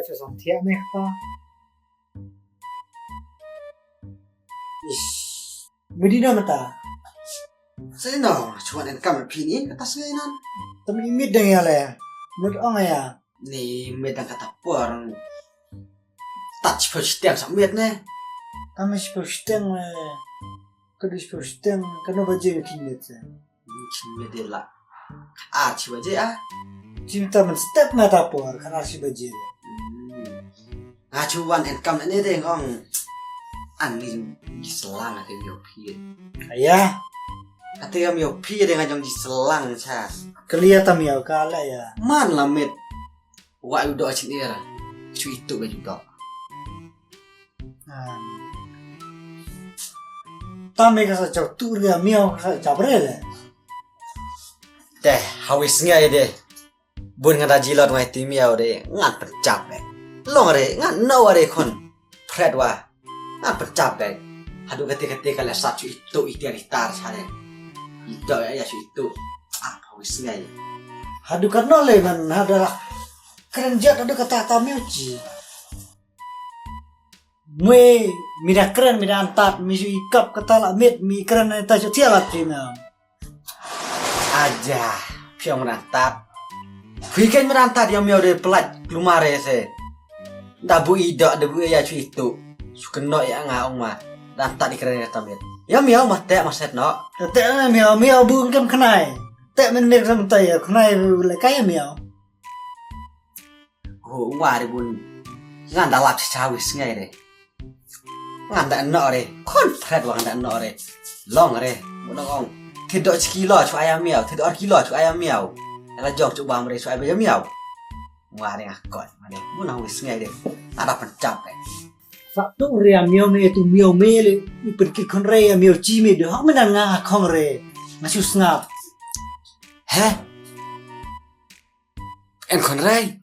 จะสองเทียไหมครับไม่ได้นะมันตา Saya no, cuma dan kami pini kata saya nan. tapi imit denganอะไรmenurut orang ya Ni medang kata puang. Touch first yang sambil ne. kami sepuluh kalau sepuluh karena baju kini tu Mungkin medela. Ah, cuba je ah. cinta men step mata por karena si baju Ngacuan dan kami ni deh ngong. Angin selang ada miopi. ayah Kata miopi dengan jong selang cha. kelihatan ya kala ya Man lah med. Wa udah acin era. Cu itu juga. tame kasa cak tur ya miau kasa cabrele Deh, hawisnya ya deh. Bun ngada jilot ngai timiau deh, ngan pencap deh. Long deh, ngan no deh kon. Fred wa, ngan pencap deh. Hadu ketika kalian satu itu tar sare. Itu ya itu. Ah, hawisnya ya. hadu karena le man adalah kerenjat ada kata tamiuci mue mida keren mida antat misu ikap kata lamit mi keren eta tialat cina Aja, piang merantap. Weekend merantap yang miau deh pelat lumare se. Dabu idak dabu ya itu. Sukeno ya ngaong mah. Rantak di keren tamit. Ya miau mah teh maset no. tete miau bung kem kenai tete men mir sam tay kenai le kaya miau Oh, wari bun. Ngan dalap cawis ngai deh. Ngan dak no deh. Kon Fred wa ngan no deh. Long deh. Bunong. Tidak sekilo cu ayam miau, tidak kilo cu ayam miau. Ela jok coba mere cu ayam miau. Wari akon, mane. Bunong wis ngai deh. Ada pencap deh. satu ria miau me itu miau mele pergi konre miau cime de hak menan nga kongre masih snap Heh? En kon rai?